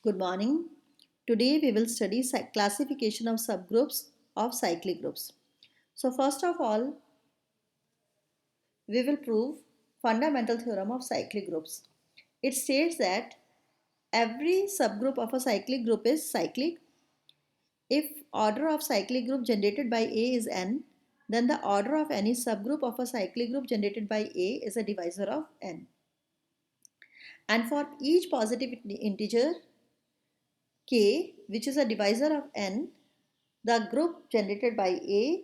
Good morning. Today we will study classification of subgroups of cyclic groups. So first of all, we will prove fundamental theorem of cyclic groups. It states that every subgroup of a cyclic group is cyclic. If order of cyclic group generated by A is n, then the order of any subgroup of a cyclic group generated by A is a divisor of n. And for each positive integer k, which is a divisor of n, the group generated by A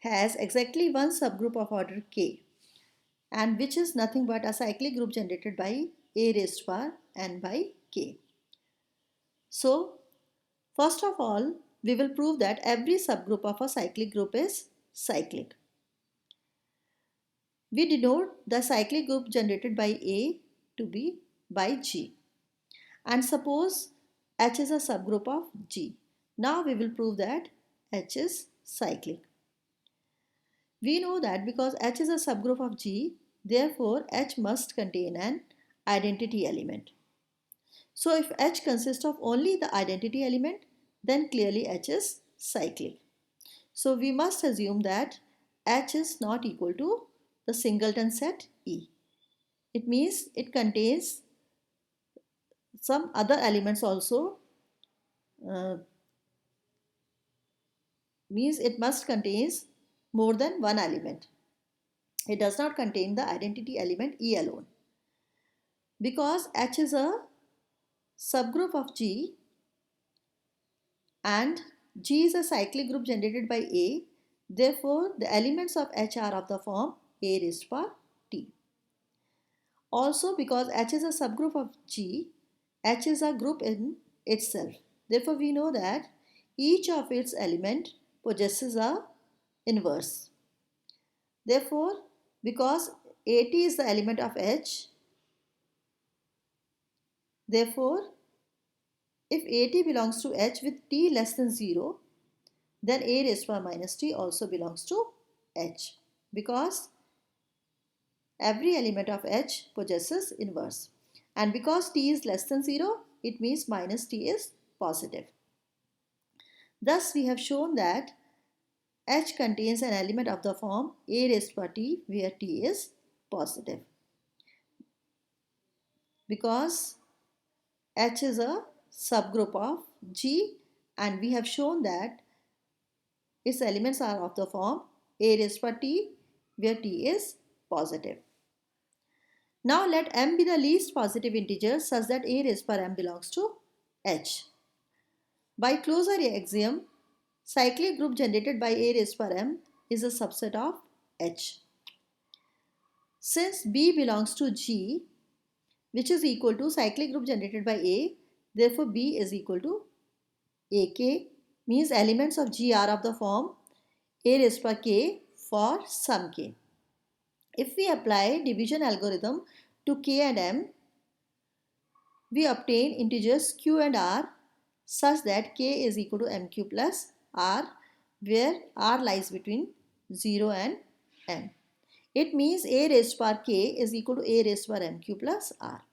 has exactly one subgroup of order k, and which is nothing but a cyclic group generated by A raised to power n by k. So first of all, we will prove that every subgroup of a cyclic group is cyclic. We denote the cyclic group generated by A to be by G. And suppose H is a subgroup of G. Now we will prove that H is cyclic. We know that because H is a subgroup of G, therefore H must contain an identity element. So if H consists of only the identity element, then clearly H is cyclic. So we must assume that H is not equal to the singleton set E. It means it contains some other elements also, means it must contains more than one element. It does not contain the identity element E alone. Because H is a subgroup of G and G is a cyclic group generated by A, therefore the elements of H are of the form A raised to power T. Also because H is a subgroup of G, H is a group in itself. Therefore we know that each of its element possesses a inverse. Therefore because AT is the element of H, therefore if AT belongs to H with T less than 0, then A raised to power minus T also belongs to H, because every element of H possesses inverse. And because T is less than 0, it means minus T is positive. Thus we have shown that H contains an element of the form A raised to power T where T is positive. Because H is a subgroup of G and we have shown that its elements are of the form A raised to power T where T is positive. Now let m be the least positive integer such that A raised to power m belongs to H. By closure axiom, cyclic group generated by A raised to power m is a subset of H. Since B belongs to G, which is equal to cyclic group generated by A, therefore B is equal to AK, means elements of G are of the form A raised to power k for some k. If we apply division algorithm to k and m, we obtain integers q and r such that k is equal to mq plus r, where r lies between 0 and m. It means A raised to power k is equal to A raised to power mq plus r.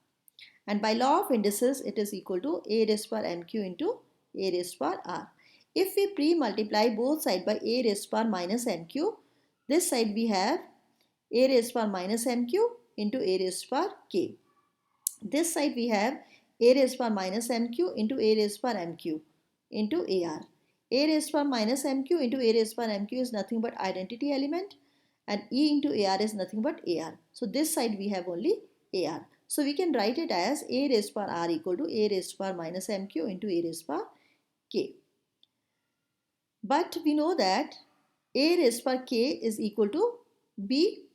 And by law of indices, it is equal to A raised to power mq into A raised to power r. If we pre-multiply both sides by A raised to power minus mq, this side we have A raised to power minus mq into A raised to power k. This side we have A raised to power minus mq into A raised to power mq into AR. A raised to power minus mq into A raised to power mq is nothing but identity element, and E into AR is nothing but AR. So this side we have only AR. So we can write it as A raised to power R equal to A raised to power minus mq into A raised to power k. But we know that A raised to power k is equal to B,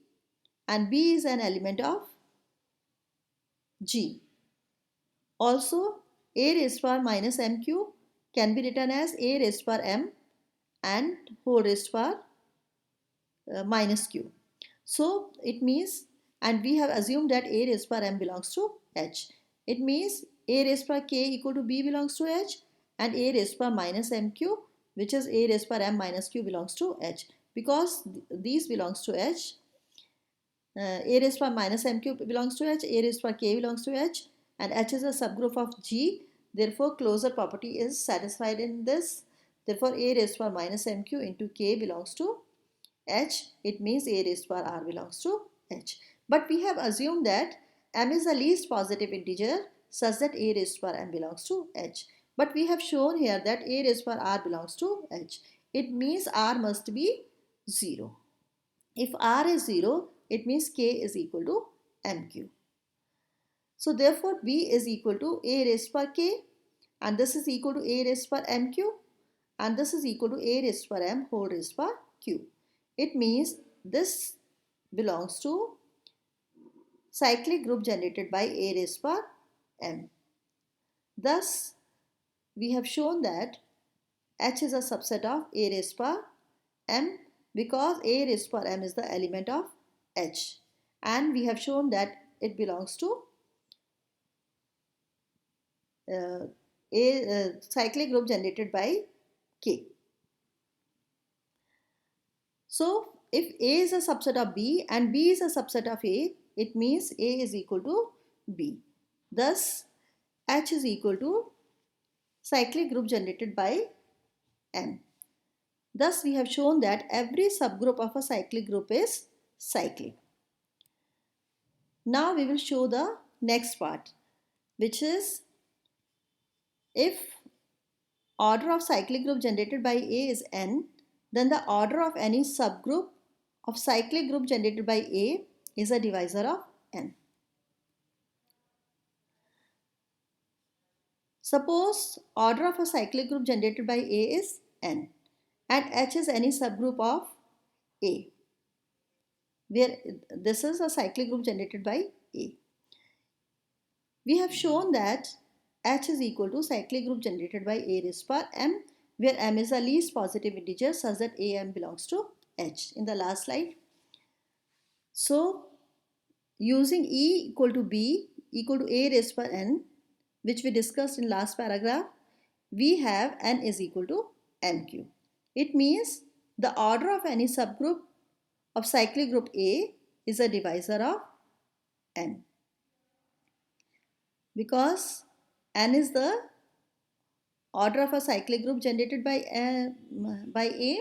and B is an element of G. Also, A raised to power minus mq can be written as A raised to power m and whole raised to power minus q. So it means, and we have assumed that A raised to power m belongs to H. It means A raised to power k equal to B belongs to H, and A raised to power minus mq, which is A raised to power m minus q, belongs to H. Because these belongs to H, A raised to power minus mq belongs to H, A raised to power k belongs to H, and H is a subgroup of G. Therefore, closure property is satisfied in this. Therefore, A raised to power minus MQ into K belongs to H. It means A raised to power R belongs to H. But we have assumed that M is the least positive integer such that A raised to power M belongs to H. But we have shown here that A raised to power R belongs to H. It means R must be 0. If R is 0, it means K is equal to MQ. So therefore B is equal to A raised to power K, and this is equal to A raised to power MQ, and this is equal to A raised to power M whole raised to power Q. It means this belongs to cyclic group generated by A raised to power M. Thus, we have shown that H is a subset of A raised to power M because A raised to power M is the element of H, and we have shown that it belongs to a cyclic group generated by K. So if A is a subset of B and B is a subset of A, it means A is equal to B. Thus, H is equal to cyclic group generated by M. Thus, we have shown that every subgroup of a cyclic group is cyclic. Now we will show the next part, which is if order of cyclic group generated by A is n, then the order of any subgroup of cyclic group generated by A is a divisor of n. Suppose order of a cyclic group generated by A is n and H is any subgroup of A, where this is a cyclic group generated by A. We have shown that H is equal to cyclic group generated by A raised to power M, where M is the least positive integer such that AM belongs to H in the last slide. So, using E equal to B equal to A raised to power N, which we discussed in last paragraph, we have N is equal to MQ. It means the order of any subgroup of cyclic group A is a divisor of N, because N is the order of a cyclic group generated by A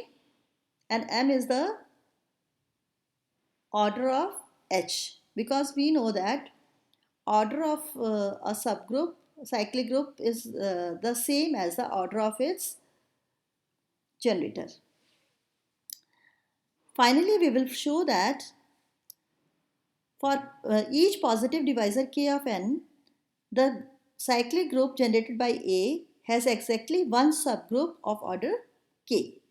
and M is the order of H, because we know that order of a subgroup cyclic group is the same as the order of its generator. Finally, we will show that for each positive divisor K of N, the cyclic group generated by A has exactly one subgroup of order K,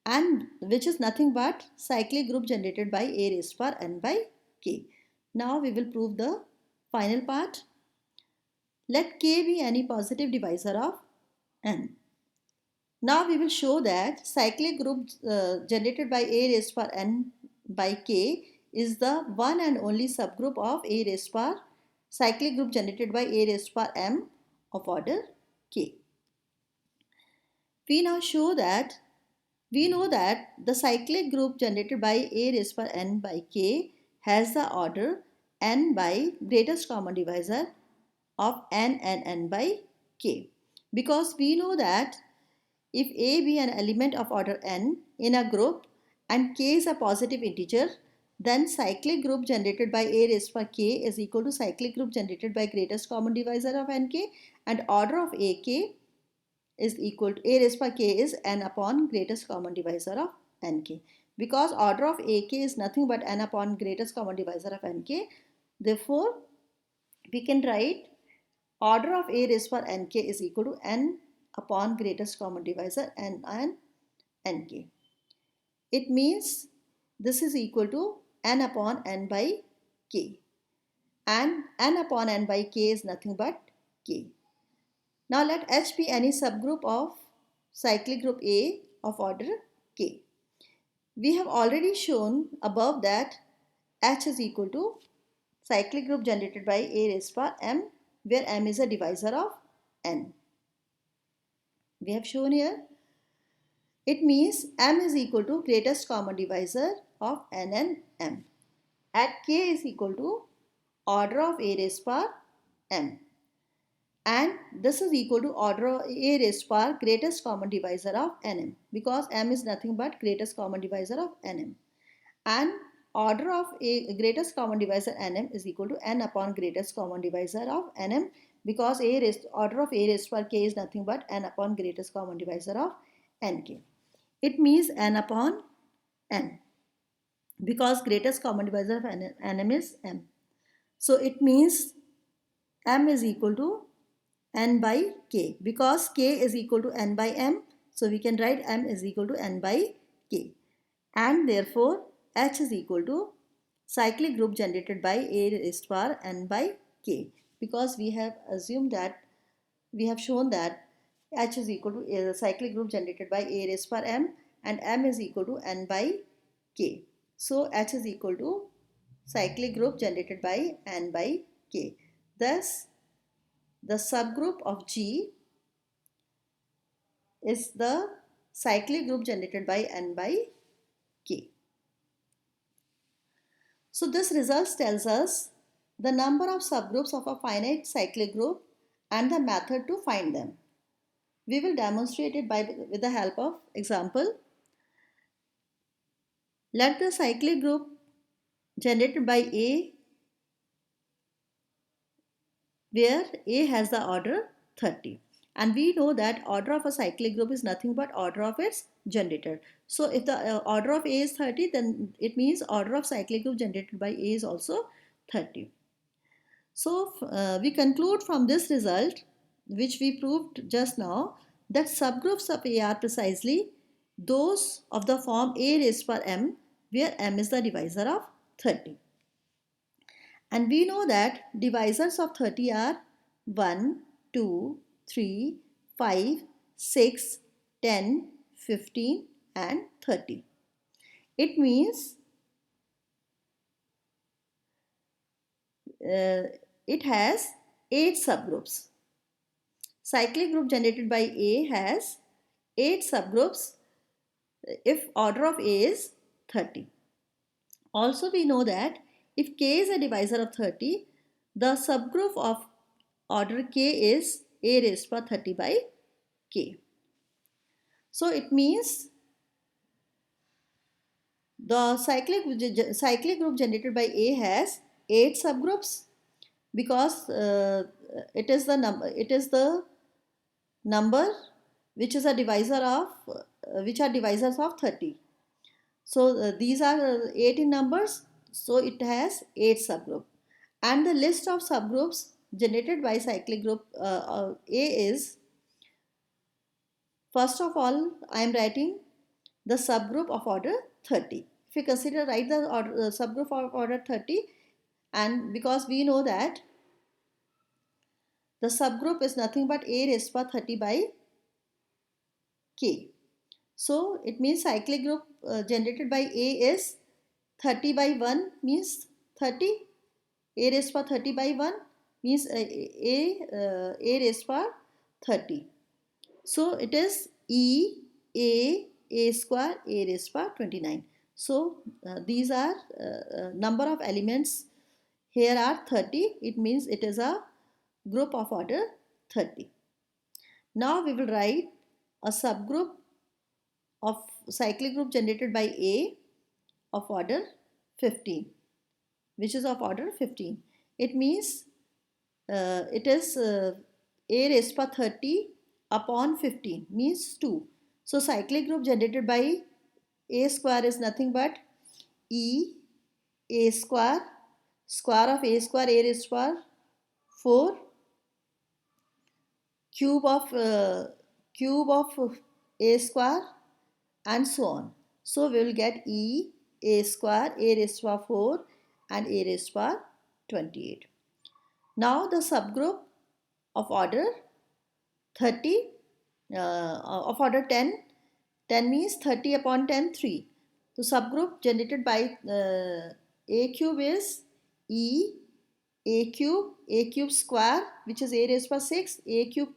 and which is nothing but cyclic group generated by A raised to power N by K. Now we will prove the final part. Let K be any positive divisor of N. Now we will show that cyclic group generated by A raised to power N by K is the one and only subgroup of A raised to power cyclic group generated by A raised to power M of order K. We now show that we know that the cyclic group generated by A raised to power N by K has the order N by greatest common divisor of N and N by K, because we know that if A be an element of order N in a group and K is a positive integer, then cyclic group generated by A raised to power K is equal to cyclic group generated by greatest common divisor of Nk, and order of AK is equal to A raised to power K is N upon greatest common divisor of Nk. Because order of AK is nothing but N upon greatest common divisor of Nk, therefore we can write order of A raised to power Nk is equal to N upon greatest common divisor N and Nk. It means this is equal to N upon N by K, and N upon N by K is nothing but K. Now let H be any subgroup of cyclic group A of order K. We have already shown above that H is equal to cyclic group generated by A raised to power M, where M is a divisor of N. We have shown here. It means M is equal to greatest common divisor of N and M. At K is equal to order of A raised to power M. and this is equal to order of a raised to power greatest common divisor of nm, because m is nothing but greatest common divisor of nm, and order of a greatest common divisor nm is equal to n upon greatest common divisor of nm, because order of a raised to power k is nothing but n upon greatest common divisor of nk. It means n upon n, because greatest common divisor of nm is m. So it means m is equal to n by k, because k is equal to n by m, so we can write m is equal to n by k, and therefore H is equal to cyclic group generated by a raised to power n by k, because we have assumed that we have shown that H is equal to a cyclic group generated by a raised to power m, and m is equal to n by k. So H is equal to cyclic group generated by n by k. Thus the subgroup of G is the cyclic group generated by n by k. So this result tells us the number of subgroups of a finite cyclic group and the method to find them. We will demonstrate it with the help of example. Let the cyclic group generated by A, where A has the order 30. And we know that order of a cyclic group is nothing but order of its generator. So if the order of A is 30, then it means order of cyclic group generated by A is also 30. So we conclude from this result, which we proved just now, that subgroups of A are precisely those of the form A raised to power m, where m is the divisor of 30. And we know that divisors of 30 are 1, 2, 3, 5, 6, 10, 15 and 30. It means it has 8 subgroups. Cyclic group generated by A has 8 subgroups if order of A is 30. Also we know that if K is a divisor of 30, the subgroup of order K is A raised to power 30 by K. So it means the cyclic group generated by A has 8 subgroups, because it is the number which is a divisor of which are divisors of 30. So these are 8 in numbers, so it has 8 subgroups. And the list of subgroups generated by cyclic group A is, first of all, I am writing the subgroup of order 30. If you consider, write the subgroup of order 30, and because we know that the subgroup is nothing but A raised to power 30 by K. So it means cyclic group generated by A is 30 by 1 means 30. A raised to power 30 by 1 means A raised to power 30. So it is A square A raised to power 29. So these are number of elements here are 30. It means it is a group of order 30. Now we will write a subgroup of cyclic group generated by A of order 15, which is of order 15. It means it is A raised to power 30 upon 15 means 2. So cyclic group generated by A square is nothing but A square of A square A raised to power 4 cube of A square and so on. So we will get A square A raised to power 4 and A raised to power 28. Now the subgroup of order 30 of order 10 means 30 upon 10 3. The subgroup generated by A cube is A cube square, which is A raised to power 6, A cube,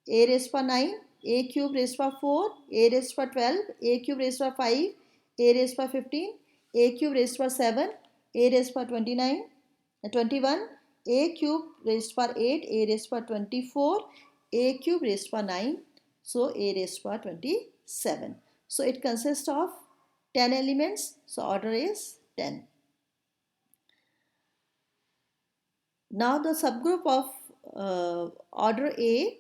A raised to power 9, A cube raised to power 4, A raised to power 12, A cube raised to power 5, A raised to power 15, A cube raised to power 7, A raised to power 21, a cube raised to power 8, a raised to power 24, a cube raised to power 9, so a raised to power 27. So it consists of 10 elements, so order is 10. Now the subgroup of order A,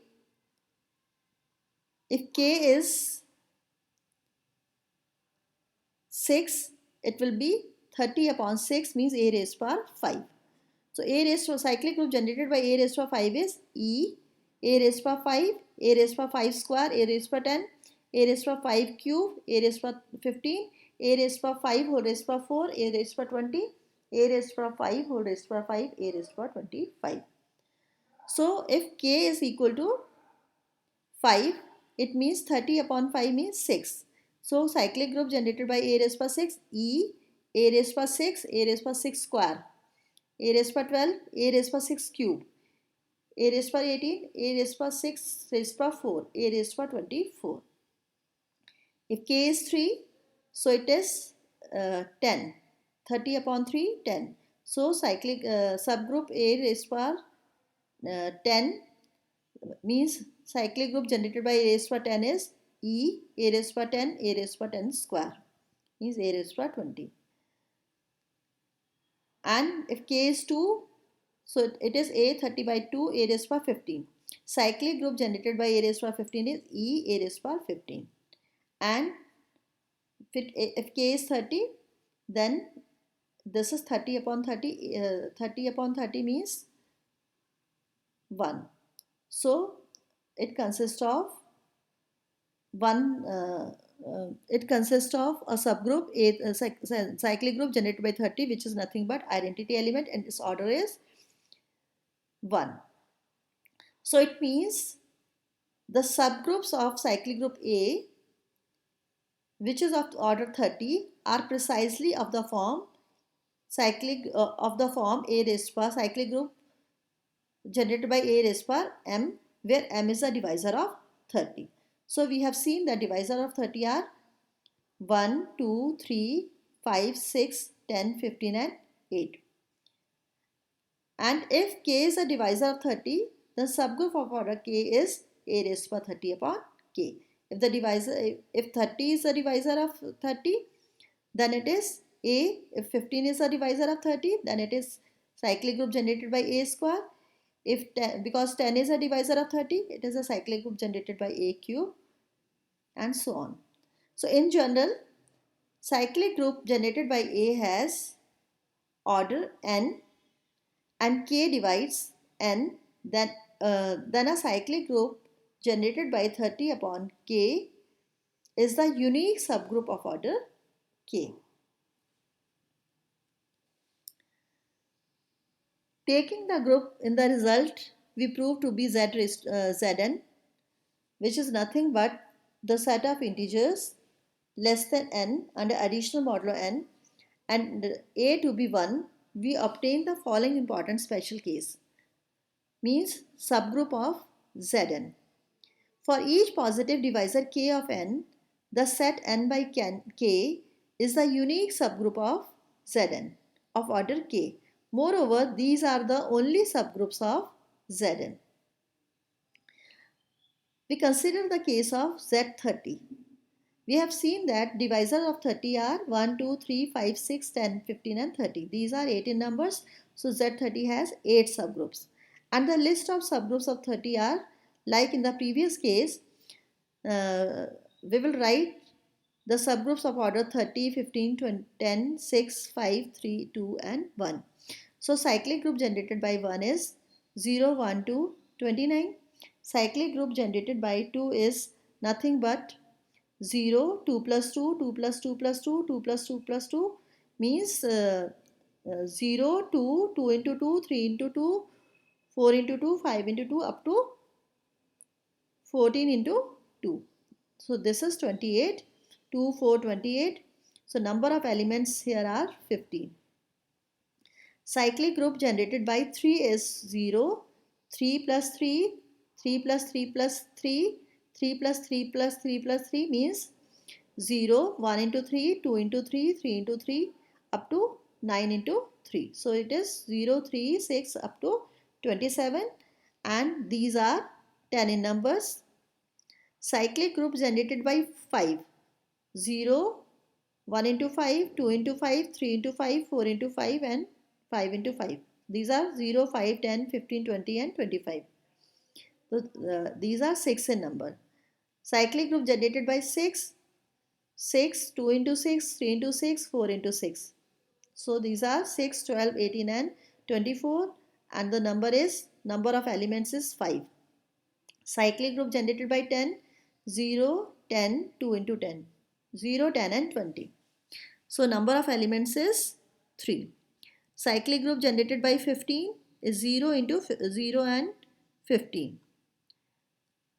if k is 6, it will be 30 upon 6 means a raised to power 5. So a raised to cyclic group generated by a raised to power 5 is E, a raised to power 5, a raised to power 5 square, a raised to power 10, a raised to power 5 cube, a raised to power 15, a raised to power 5 whole raised to power 4, a raised to power 20, a raised to power 5 whole raised to power 5, a raised to power 25. So if k is equal to 5, it means 30 upon 5 means 6. So cyclic group generated by a raised to power 6, E, a raised to power 6, a raised to power 6 square, a raised to power 12, a raised to power 6 cube, a raised to power 18, a raised to power 6 raised to power 4, a raised to power 24. If k is 3, so it is 10. 30 upon 3, 10. So cyclic subgroup A raised to power 10 means cyclic group generated by a raised to power 10 is E, a raised to power 10, a raised to power 10 square means a raised to power 20. And if k is 2, so it is a 30 by 2, a raised to power 15. Cyclic group generated by a raised to power 15 is E, a raised to power 15. And if k is 30, then this is 30 upon 30, 30 upon 30 means 1. So it consists of it consists of a subgroup, a cyclic group generated by 30, which is nothing but identity element, and its order is 1. So it means the subgroups of cyclic group A, which is of order 30, are precisely of the form A raised to power cyclic group generated by a raised to power m, where m is the divisor of 30. So we have seen the divisor of 30 are 1, 2, 3, 5, 6, 10, 15 and 8. And if k is a divisor of 30, the subgroup of order k is a raised to power 30 upon k. If 30 is a divisor of 30, then it is a. If 15 is a divisor of 30, then it is cyclic group generated by a square. If 10, because 10 is a divisor of 30, it is a cyclic group generated by a cube, and so on. So in general, cyclic group generated by A has order n and k divides n, then a cyclic group generated by 30 upon k is the unique subgroup of order k. Taking the group in the result, we prove to be Zn, which is nothing but the set of integers less than n under additional modulo n, and a to be 1, we obtain the following important special case, means subgroup of Zn. For each positive divisor k of n, the set n by k is the unique subgroup of Zn of order k. Moreover, these are the only subgroups of Zn. We consider the case of Z30. We have seen that divisors of 30 are 1, 2, 3, 5, 6, 10, 15 and 30. These are 18 numbers. So Z30 has 8 subgroups. And the list of subgroups of 30 are like in the previous case. We will write the subgroups of order 30, 15, 20, 10, 6, 5, 3, 2 and 1. So cyclic group generated by 1 is 0, 1, 2, 29. Cyclic group generated by 2 is nothing but 0, 2 plus 2, 2 plus 2 plus 2, 2 plus 2 plus 2 means 0, 2, 2 into 2, 3 into 2, 4 into 2, 5 into 2 up to 14 into 2. So this is 28, 2, 4, 28. So number of elements here are 15. Cyclic group generated by 3 is 0, 3 plus 3, 3 plus 3 plus 3, 3 plus 3 plus 3 plus 3 means 0, 1 into 3, 2 into 3, 3 into 3 up to 9 into 3. So it is 0, 3, 6 up to 27, and these are 10 in numbers. Cyclic group generated by 5. 0, 1 into 5, 2 into 5, 3 into 5, 4 into 5 and 5 into 5. These are 0, 5, 10, 15, 20 and 25. So these are 6 in number. Cyclic group generated by 6. 6, 2 into 6, 3 into 6, 4 into 6. So these are 6, 12, 18 and 24, and the number of elements is 5. Cyclic group generated by 10. 0, 10, 2 into 10. 0, 10 and 20. So number of elements is 3. Cyclic group generated by 15 is 0 into 0 and 15.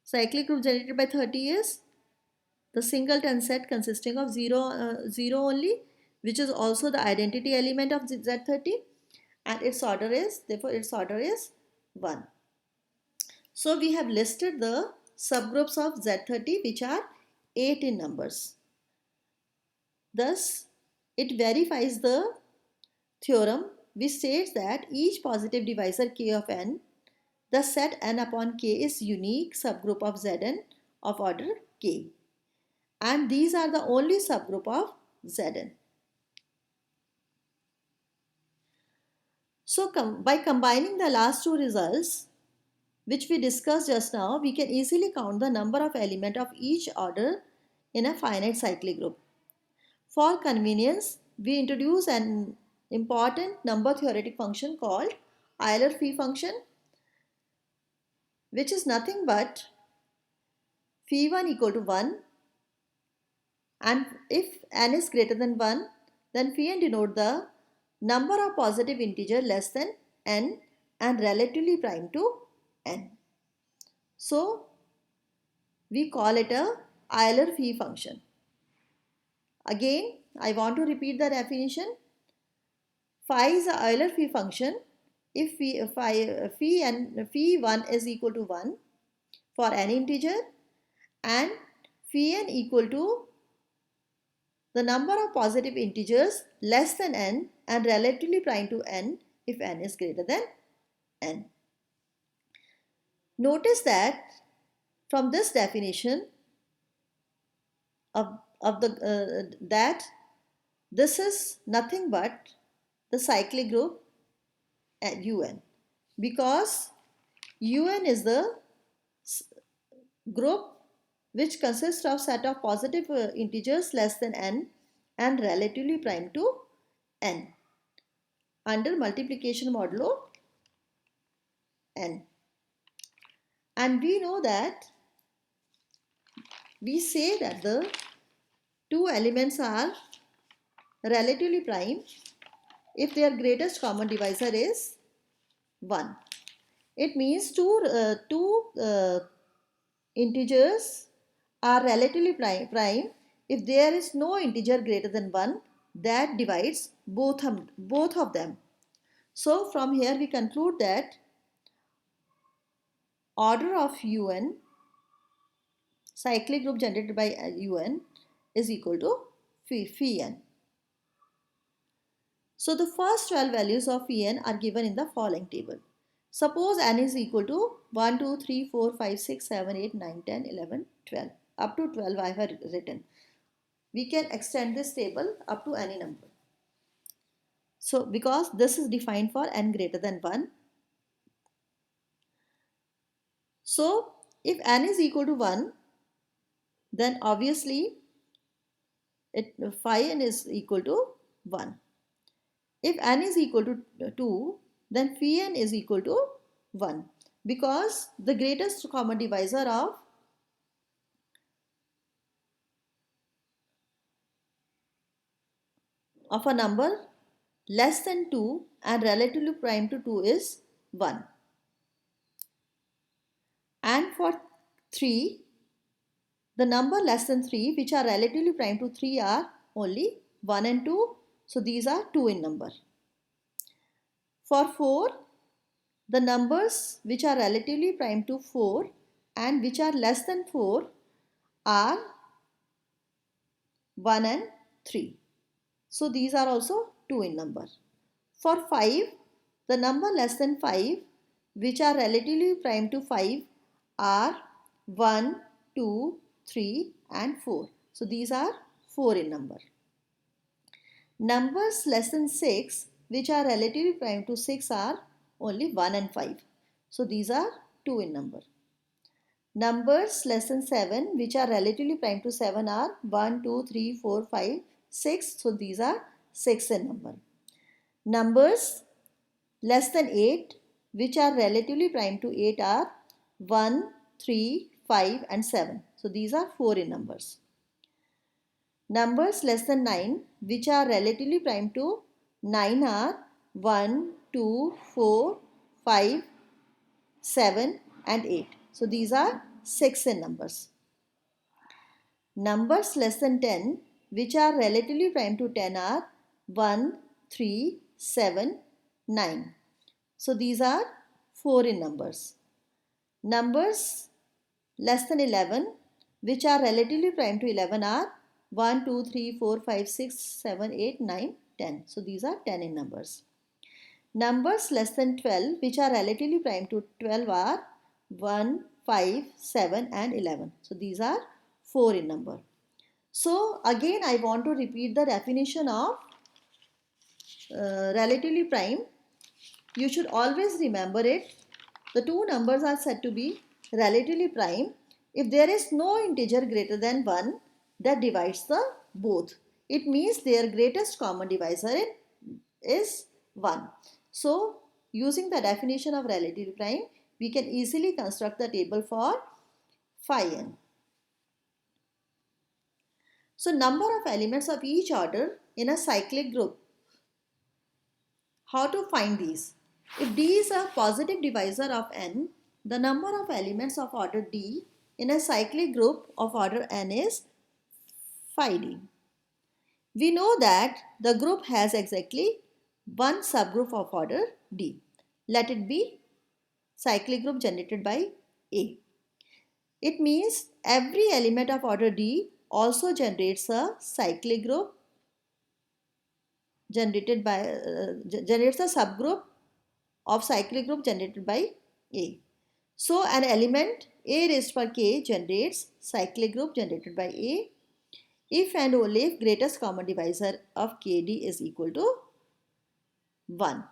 Cyclic group generated by 30 is the singleton set consisting of 0 only, which is also the identity element of Z30, and its order is 1. So we have listed the subgroups of Z30, which are 8 in numbers. Thus, it verifies the theorem which states that each positive divisor K of n, the set n upon K is unique subgroup of Zn of order K, and these are the only subgroup of Zn. So by combining the last two results which we discussed just now, we can easily count the number of elements of each order in a finite cyclic group. For convenience, we introduce an important number theoretic function called Euler-Phi function, which is nothing but phi1 equal to 1, and if n is greater than 1, then phi n denote the number of positive integer less than n and relatively prime to n. So we call it a Euler-Phi function. Again, I want to repeat the definition. Phi is a Euler-Phi function if phi1 is equal to 1 for any integer, and phi n equal to the number of positive integers less than n and relatively prime to n if n is greater than n. Notice that from this definition that this is nothing but the cyclic group at Un, because Un is the group which consists of set of positive integers less than n and relatively prime to n under multiplication modulo n. And we know that we say that the two elements are relatively prime if their greatest common divisor is 1. It means two integers are relatively prime if there is no integer greater than 1 that divides both of them. So from here we conclude that order of Un, cyclic group generated by Un, is equal to phi n. So the first 12 values of phi n are given in the following table. Suppose n is equal to 1, 2, 3, 4, 5, 6, 7, 8, 9, 10, 11, 12. Up to 12 I have written. We can extend this table up to any number. So because this is defined for n greater than 1. So if n is equal to 1, then obviously phi n is equal to 1. If n is equal to 2, then phi n is equal to 1, because the greatest common divisor of a number less than 2 and relatively prime to 2 is 1. And for 3, the number less than 3 which are relatively prime to 3 are only 1 and 2. So these are 2 in number. For 4, the numbers which are relatively prime to 4 and which are less than 4 are 1 and 3. So these are also 2 in number. For 5, the number less than 5 which are relatively prime to 5 are 1, 2, 3 and 4. So these are 4 in number. Numbers less than 6 which are relatively prime to 6 are only 1 and 5. So these are 2 in number. Numbers less than 7 which are relatively prime to 7 are 1, 2, 3, 4, 5, 6. So these are 6 in number. Numbers less than 8 which are relatively prime to 8 are 1, 3, 5 and 7. So these are 4 in numbers. Numbers less than 9 which are relatively prime to 9 are 1, 2, 4, 5, 7 and 8. So these are 6 in numbers. Numbers less than 10 which are relatively prime to 10 are 1, 3, 7, 9. So these are 4 in numbers. Numbers less than 11 which are relatively prime to 11 are 1, 2, 3, 4, 5, 6, 7, 8, 9, 10. So these are 10 in numbers. Numbers less than 12 which are relatively prime to 12 are 1, 5, 7 and 11. So these are 4 in number. So again I want to repeat the definition of relatively prime. You should always remember it. The two numbers are said to be relatively prime if there is no integer greater than 1 that divides the both. It means their greatest common divisor is 1. So using the definition of relatively prime, we can easily construct the table for phi n. So number of elements of each order in a cyclic group. How to find these? If D is a positive divisor of n, the number of elements of order D in a cyclic group of order n is phi D. We know that the group has exactly one subgroup of order D. Let it be cyclic group generated by A. It means every element of order D also generates a cyclic group generates a subgroup of cyclic group generated by A. So an element A raised to k generates cyclic group generated by A if and only if greatest common divisor of KD is equal to 1.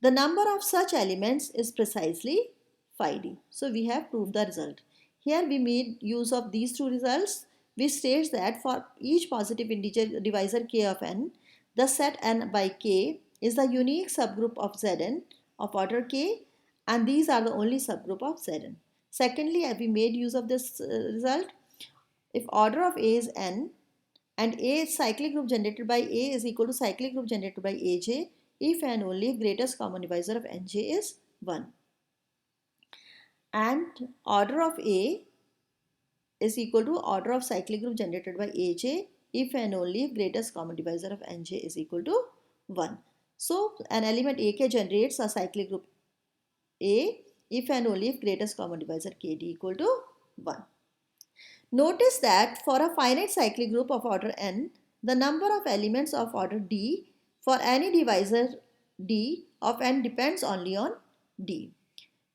The number of such elements is precisely phi d. So we have proved the result. Here we made use of these two results, which states that for each positive integer divisor k of n, the set n by k is the unique subgroup of Zn of order k, and these are the only subgroup of Zn. Secondly, we made use of this result. If order of A is n and A cyclic group generated by A is equal to cyclic group generated by Aj, if and only if greatest common divisor of Nj is 1. And order of A is equal to order of cyclic group generated by Aj if and only if greatest common divisor of Nj is equal to 1. So an element Ak generates a cyclic group A if and only if greatest common divisor Kd equal to 1. Notice that for a finite cyclic group of order n, the number of elements of order d for any divisor d of n depends only on d,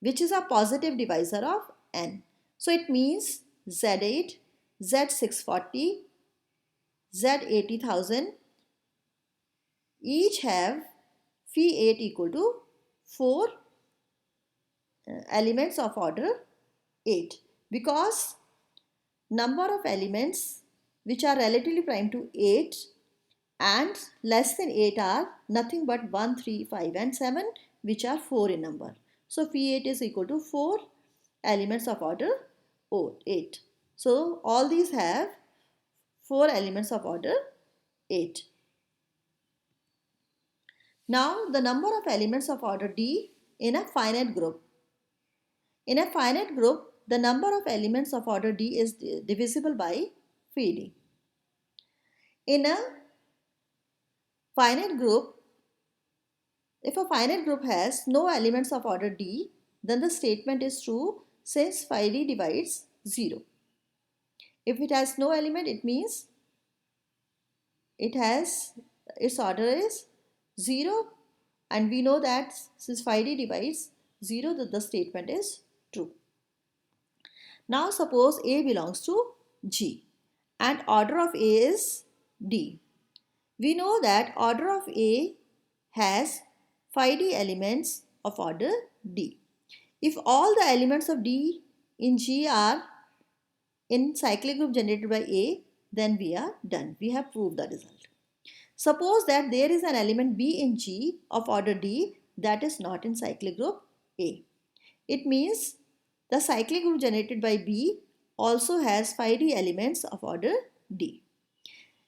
which is a positive divisor of n. So it means Z8, Z640, Z80,000 each have phi 8 equal to 4 elements of order 8, because number of elements which are relatively prime to 8 and less than 8 are nothing but 1, 3, 5 and 7, which are 4 in number. So phi 8 is equal to 4 elements of order 8. So all these have 4 elements of order 8. Now the number of elements of order D in a finite group. In a finite group, the number of elements of order D is divisible by phi D. In a finite group, if a finite group has no elements of order D, then the statement is true since phi D divides 0. If it has no element, it means it has its order is 0, and we know that since 5D divides 0, the statement is true. Now suppose A belongs to G and order of A is D. We know that order of A has 5D elements of order D. If all the elements of D in G are in cyclic group generated by A, then we are done. We have proved the result. Suppose that there is an element B in G of order D that is not in cyclic group A. It means the cyclic group generated by B also has 5D elements of order D.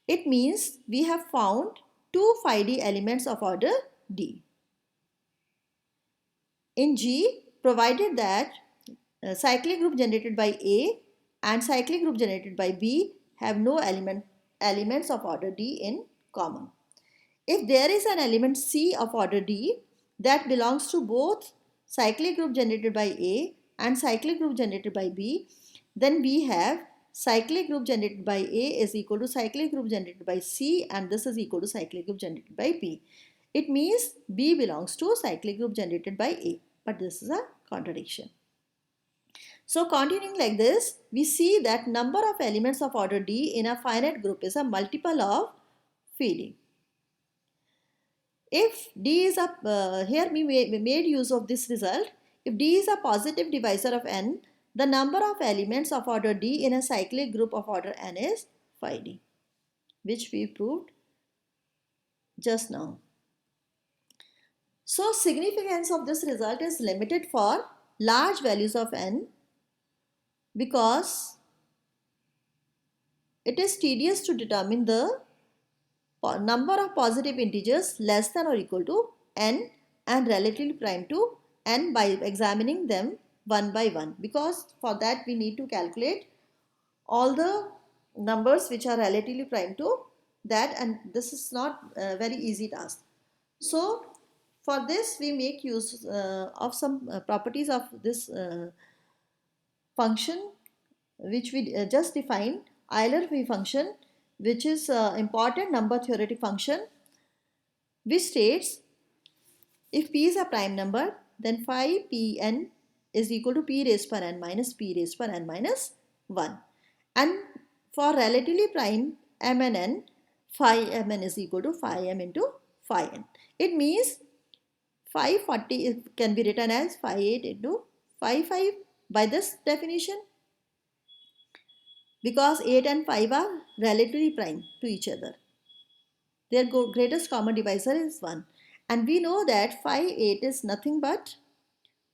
It means we have found two 5D elements of order D. In G, provided that cyclic group generated by A and cyclic group generated by B have no elements of order D in common. If there is an element C of order D that belongs to both cyclic group generated by A and cyclic group generated by B, then we have cyclic group generated by A is equal to cyclic group generated by C, and this is equal to cyclic group generated by B. It means B belongs to cyclic group generated by A, but this is a contradiction. So continuing like this, we see that number of elements of order D in a finite group is a multiple of feeding. If D is a, here we made use of this result, if D is a positive divisor of n, the number of elements of order D in a cyclic group of order n is 5D, which we proved just now. So significance of this result is limited for large values of n because it is tedious to determine the number of positive integers less than or equal to n and relatively prime to n by examining them one by one, because for that we need to calculate all the numbers which are relatively prime to that, and this is not a very easy task. So for this we make use of some properties of this function which we just defined, Euler-Fee function, which is important number theoretic function, which states if p is a prime number, then phi pn is equal to p raised per n minus p raised per n minus 1. And for relatively prime m and n, phi mn is equal to phi m into phi n. It means phi 40 can be written as phi 8 into phi 5 by this definition, because 8 and 5 are relatively prime to each other. Their greatest common divisor is 1. And we know that phi 8 is nothing but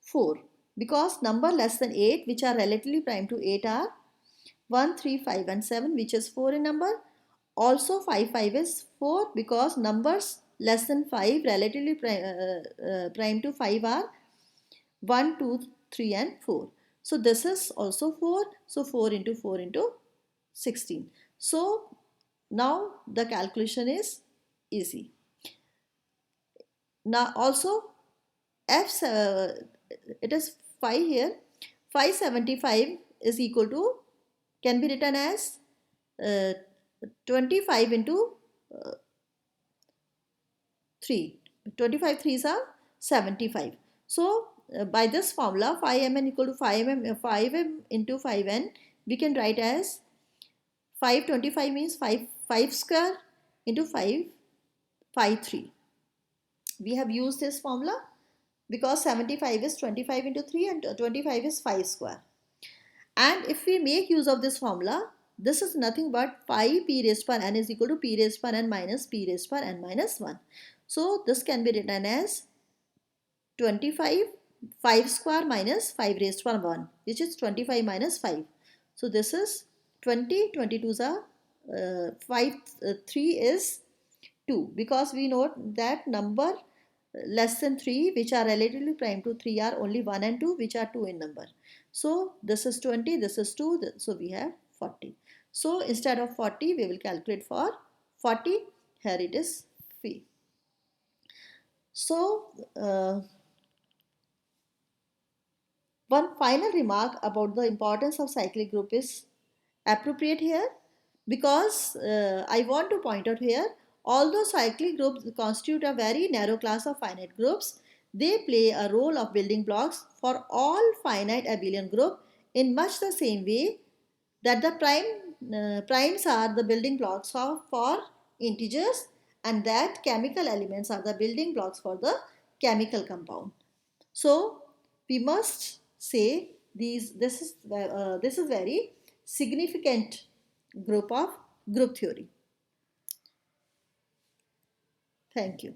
4, because number less than 8 which are relatively prime to 8 are 1, 3, 5 and 7, which is 4 in number. Also phi 5 is 4 because numbers less than 5 relatively prime to 5 are 1, 2, 3 and 4. So this is also 4. So 4 into 4 into 16. So now the calculation is easy. Now also f it is phi here. Phi 75 is equal to, can be written as 25 into 3. 25 3s are 75. So by this formula, phi mn equal to 5m into 5n, we can write as 525 means 5 square into 5 phi 3. We have used this formula because 75 is 25 into 3 and 25 is 5 square. And if we make use of this formula, this is nothing but phi p raised per n is equal to p raised per n minus p raised per n minus 1. So this can be written as 25 5 square minus 5 raised per 1, which is 25 minus 5. So this is 20, 22s are 5, 3 is 2, because we know that number less than 3 which are relatively prime to 3 are only 1 and 2 which are 2 in number. So this is 20, this is 2, so we have 40. So instead of 40 we will calculate for 40, here it is phi. So one final remark about the importance of cyclic group is appropriate here, because I want to point out here Although cyclic groups constitute a very narrow class of finite groups, they play a role of building blocks for all finite abelian group in much the same way that the primes are the building blocks for integers, and that chemical elements are the building blocks for the chemical compound. So we must say this is very significant group theory. Thank you.